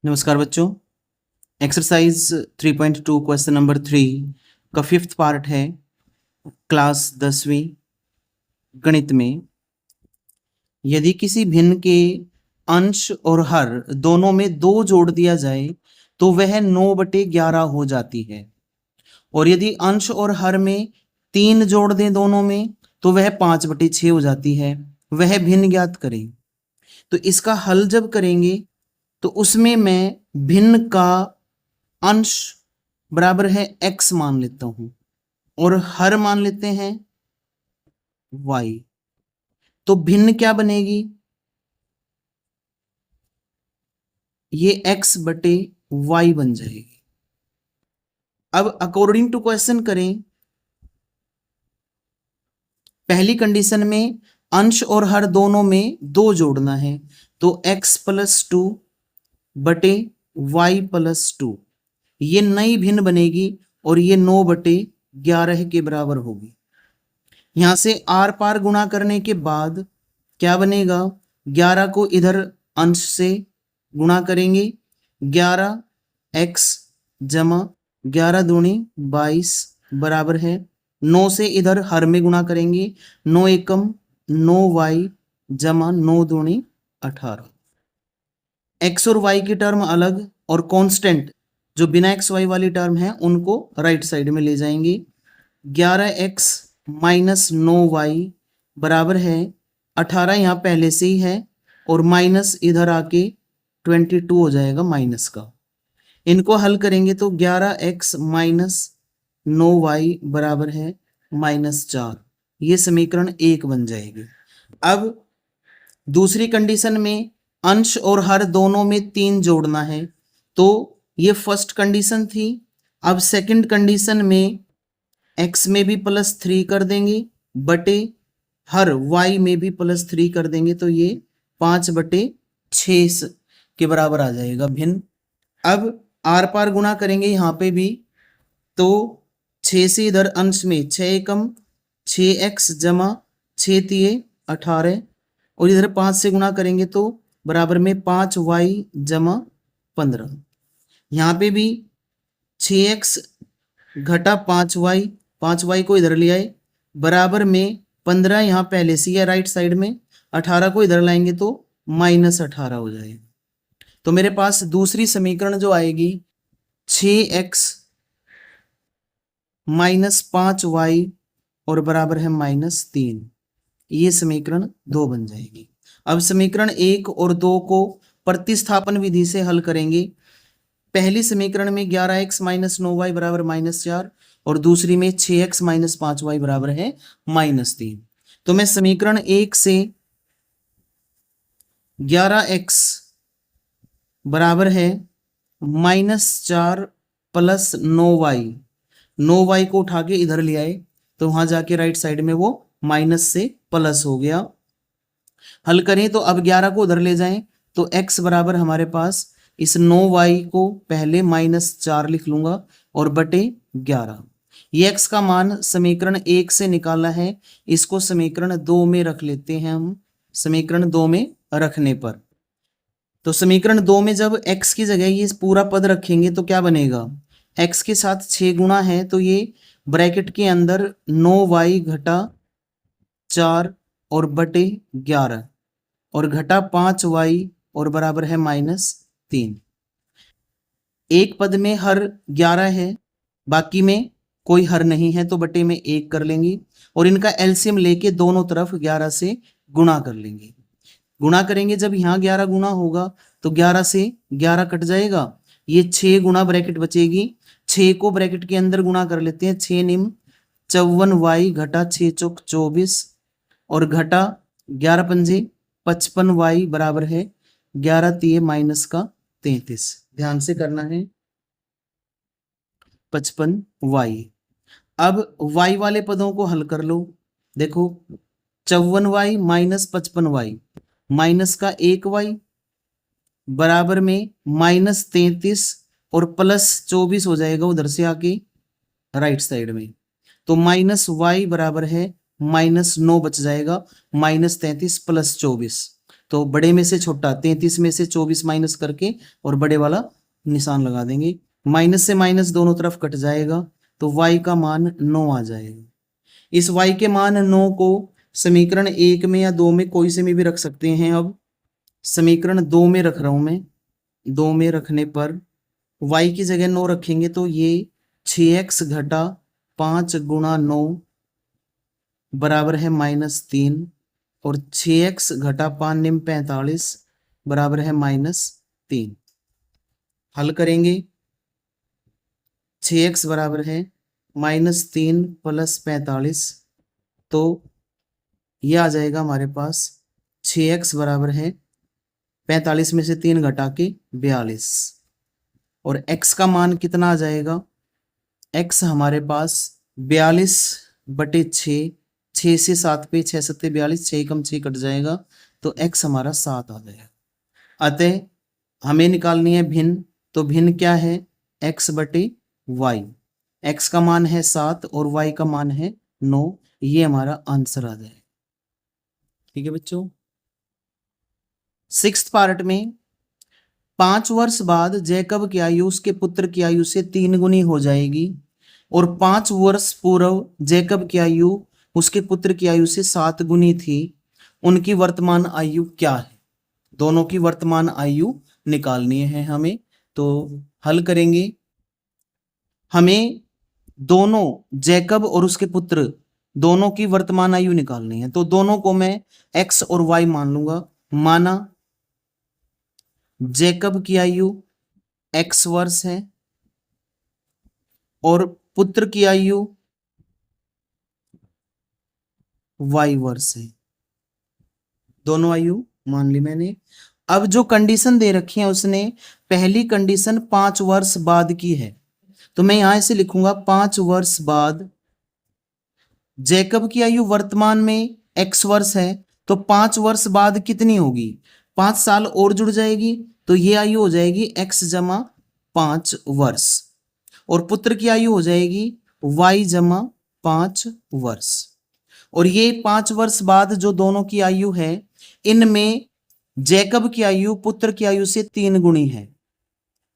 नमस्कार बच्चों। Exercise 3.2 question number 3 का फिफ्थ पार्ट है क्लास 10वीं गणित में। यदि किसी भिन्न के अंश और हर दोनों में 2 जोड़ दिया जाए तो वह 9/11 हो जाती है, और यदि अंश और हर में 3 जोड़ दें दोनों में तो वह 5/6 हो जाती है। वह भिन्न ज्ञात करें। तो इसका हल जब करेंगे तो उसमें मैं भिन्न का अंश बराबर है x मान लेता हूं और हर मान लेते हैं y। तो भिन्न क्या बनेगी? ये x/y बन जाएगी। अब अकॉर्डिंग टू क्वेश्चन करें। पहली कंडीशन में अंश और हर दोनों में 2 जोड़ना है, तो x+2 बटे y+2 ये नई भिन्न बनेगी और ये 9/11 के बराबर होगी। यहां से आर पार गुणा करने के बाद क्या बनेगा? 11 को इधर अंश से गुणा करेंगे, 11x जमा 11 दूनी 22 बराबर है 9 से इधर हर में गुणा करेंगे, 9 एकम 9y जमा 9 दूनी 18। x और y की टर्म अलग और कांस्टेंट जो बिना एक्स वाई वाली टर्म है उनको राइट साइड में ले जाएंगे। 11x माइनस 9y बराबर है 18, यहाँ पहले से ही है और माइनस इधर आके 22 हो जाएगा माइनस का। इनको हल करेंगे तो 11x माइनस 9y बराबर है -4। ये समीकरण 1 बन जाएगी। अब दूसरी कंडीशन में अंश और हर दोनों में 3 जोड़ना है, तो ये फर्स्ट कंडीशन थी। अब सेकंड कंडीशन में x में भी +3 कर देंगे बटे हर y में भी +3 कर देंगे, तो ये 5/6 के बराबर आ जाएगा भिन्न। अब आर पार गुणा करेंगे यहाँ पे भी, तो 6 से इधर अंश में 6 एकम 6x जमा 6 तिये 18 और इधर 5 से गुणा करेंगे तो बराबर में 5y जमा 15। यहाँ पे भी 6x घटा 5y को इधर ले आए बराबर में 15, यहाँ पहले से है राइट साइड में, 18 को इधर लाएंगे तो -18 हो जाएगा। तो मेरे पास दूसरी समीकरण जो आएगी 6x -5y और बराबर है -3, ये समीकरण 2 बन जाएगी। अब समीकरण 1 और 2 को प्रतिस्थापन विधि से हल करेंगे। पहली समीकरण में 11x माइनस 9y बराबर -4 और दूसरी में 6x माइनस 5y बराबर है -3। तो मैं समीकरण 1 से 11x बराबर है -4 प्लस 9y को उठा के इधर ले आए तो वहां जाके राइट साइड में वो माइनस से प्लस हो गया। हल करें तो अब 11 को उधर ले जाएं तो x बराबर हमारे पास इस 9y को पहले -4 लिख लूंगा और बटे 11। ये x का मान समीकरण 1 से निकाला है, इसको समीकरण 2 में रख लेते हैं हम। समीकरण 2 में रखने पर तो समीकरण 2 में जब x की जगह ये पूरा पद रखेंगे तो क्या बनेगा? x के साथ 6 गुणा है तो ये ब्रैकेट के अंदर 9y घटा 4 और बटे 11 और घटा 5y और बराबर है -3। एक पद में हर 11 है, बाकी में कोई हर नहीं है तो बटे में 1 कर लेंगे और इनका एलसीएम लेके दोनों तरफ 11 से गुणा कर लेंगे। गुणा करेंगे जब यहाँ 11 गुणा होगा तो 11 से 11 कट जाएगा, ये 6 गुणा ब्रैकेट बचेगी। 6 को ब्रैकेट के अंदर गुणा कर लेते हैं, 6 निम 54y घटा 6 चौक 24 और घटा 11 पंजे 55y बराबर है 11 तिये माइनस का 33। ध्यान से करना है 55y। अब y वाले पदों को हल कर लो। देखो 54y माइनस 55y माइनस का 1y बराबर में -33 और +24 हो जाएगा उधर से आके राइट साइड में, तो -y बराबर है -9 बच जाएगा, -33 + 24 तो बड़े में से छोटा 33 में से 24 माइनस करके और बड़े वाला निशान लगा देंगे। माइनस से माइनस दोनों तरफ कट जाएगा तो y का मान 9 आ जाएगा। इस y के मान 9 को समीकरण 1 में या 2 में कोई से में भी रख सकते हैं। अब समीकरण 2 में रख रहा हूं मैं। 2 में रखने पर y की जगह 9 रखेंगे तो ये 6x घटा 5 गुणा 9 बराबर है -3 और 6x घटा 5 निम 45 बराबर है -3। हल करेंगे 6x बराबर है -3 प्लस 45 तो ये आ जाएगा हमारे पास 6x बराबर है 45 में से 3 घटा के 42 और x का मान कितना आ जाएगा। x हमारे पास 42/6 6 से 7 पे 6 7 42 6 कम 6 कट जाएगा तो x हमारा 7 आ जाएगा। अतः हमें निकालनी है भिन्न, तो भिन्न क्या है x/y। x का मान है 7 और y का मान है 9। ये हमारा आंसर आ जाएगा। ठीक है बच्चों। 6th पार्ट में 5 वर्ष बाद जैकब की आयु उसके पुत्र की आयु से 3 गुनी हो जाएगी और 5 वर्ष पूर्व जैकब की आयु उसके पुत्र की आयु से 7 गुनी थी। उनकी वर्तमान आयु क्या है। दोनों की वर्तमान आयु निकालनी है हमें। तो हल करेंगे। हमें दोनों जैकब और उसके पुत्र दोनों की वर्तमान आयु निकालनी है। तो दोनों को मैं x और y मान लूंगा। माना जैकब की आयु x वर्ष है और पुत्र की आयु y वर्ष है। दोनों आयु मान ली मैंने। अब जो कंडीशन दे रखी है उसने पहली कंडीशन 5 वर्ष बाद की है, तो मैं यहां से लिखूंगा 5 वर्ष बाद जैकब की आयु वर्तमान में x वर्ष है तो 5 वर्ष बाद कितनी होगी, 5 साल और जुड़ जाएगी तो ये आयु हो जाएगी x जमा 5 वर्ष और पुत्र की आयु हो जाएगी y जमा 5 वर्ष। और ये 5 वर्ष बाद जो दोनों की आयु है इनमें जैकब की आयु पुत्र की आयु से 3 गुनी है।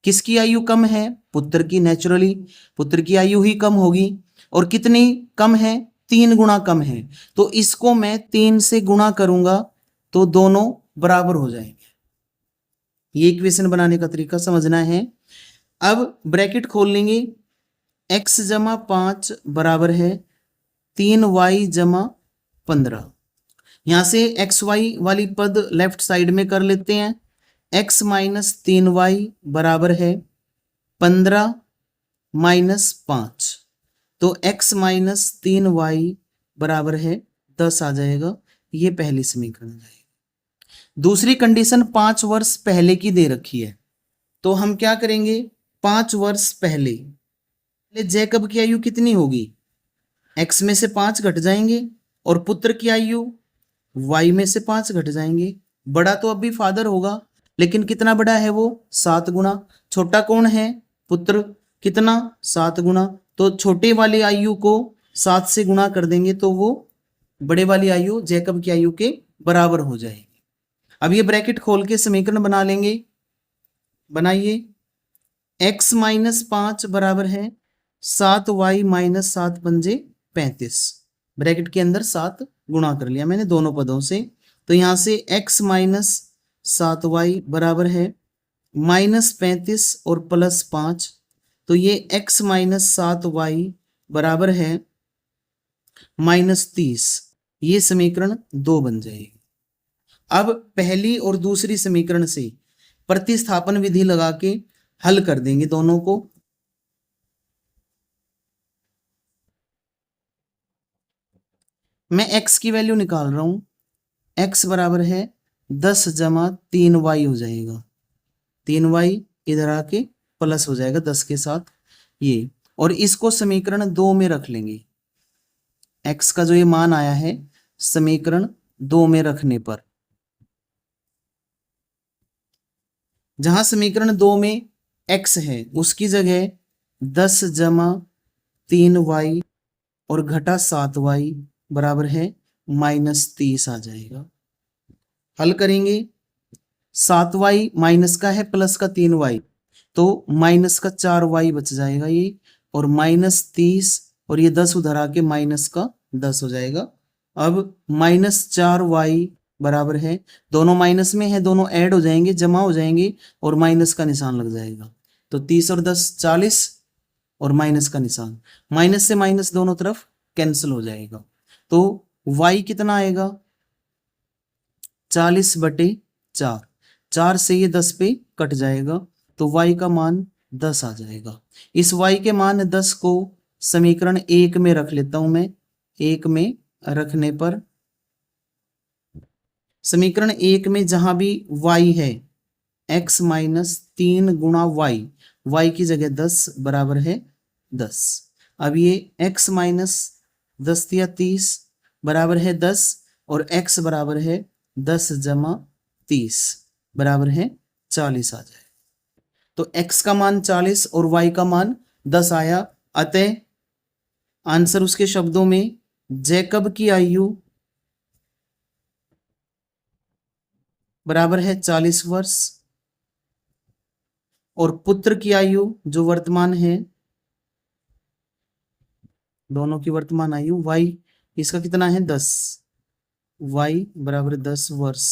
किसकी आयु कम है, पुत्र की। नेचुरली पुत्र की आयु ही कम होगी और कितनी कम है, 3 गुना कम है। तो इसको मैं 3 से गुणा करूंगा तो दोनों बराबर हो जाएंगे। ये इक्वेशन बनाने का तरीका समझना है। अब ब्रैकेट खोल लेंगे। x जमा 5 बराबर है 3y जमा 15। यहां से xy वाली पद लेफ्ट साइड में कर लेते हैं। x माइनस 3y बराबर है 15 माइनस 5 तो x माइनस 3y बराबर है 10 आ जाएगा। ये पहली समीकरण जाएगी। दूसरी कंडीशन 5 वर्ष पहले की दे रखी है तो हम क्या करेंगे, 5 वर्ष पहले जैकब की आयु कितनी होगी, x में से 5 घट जाएंगे और पुत्र की आयु y में से 5 घट जाएंगे। बड़ा तो अब भी फादर होगा लेकिन कितना बड़ा है वो, 7 गुना। छोटा कौन है, पुत्र। कितना, 7 गुना। तो छोटे वाली आयु को 7 से गुणा कर देंगे तो वो बड़े वाली आयु जैकब की आयु के बराबर हो जाएगी। अब ये ब्रैकेट खोल के समीकरण बना लेंगे। बनाइए। x माइनस 5 बराबर है 7y माइनस 7 पंजे 35। ब्रैकेट के अंदर 7 गुणा कर लिया मैंने दोनों पदों से। तो यहां से x माइनस 7y बराबर है -35 और +5 तो ये x माइनस 7y बराबर है -30। ये समीकरण 2 बन जाएगी। अब पहली और दूसरी समीकरण से प्रतिस्थापन विधि लगा के हल कर देंगे दोनों को। मैं x की वैल्यू निकाल रहा हूं। x बराबर है 10 जमा 3y हो जाएगा। 3y इधर आके प्लस हो जाएगा 10 के साथ ये, और इसको समीकरण 2 में रख लेंगे। x का जो ये मान आया है समीकरण 2 में रखने पर, जहां समीकरण 2 में x है उसकी जगह 10 जमा 3y और घटा 7y बराबर है -30 आ जाएगा। हल करेंगे। 7y माइनस का है प्लस का 3y, तो माइनस का 4y बच जाएगा ये, और -30 और ये 10 उधर आके माइनस का 10 हो जाएगा। अब -4y बराबर है, दोनों माइनस में है, दोनों ऐड हो जाएंगे, जमा हो जाएंगे और माइनस का निशान लग जाएगा। तो 30 और 10 40 और माइनस का निशान, माइनस से माइनस दोनों तरफ कैंसिल हो जाएगा। तो y कितना आएगा 40/4, 4 से ये 10 पे कट जाएगा, तो y का मान 10 आ जाएगा। इस y के मान 10 को समीकरण 1 में रख लेता हूं मैं। 1 में रखने पर समीकरण 1 में जहां भी y है x माइनस 3 गुणा y की जगह 10 बराबर है 10। अब ये x माइनस 10 या 30 बराबर है 10 और x बराबर है 10 जमा 30 बराबर है 40 आ जाए। तो x का मान 40 और y का मान 10 आया। अतः आंसर उसके शब्दों में जैकब की आयु बराबर है 40 वर्ष और पुत्र की आयु जो वर्तमान है, दोनों की वर्तमान आयु y इसका कितना है 10, y बराबर 10 वर्ष।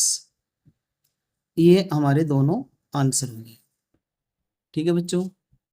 ये हमारे दोनों आंसर होंगे। ठीक है बच्चों।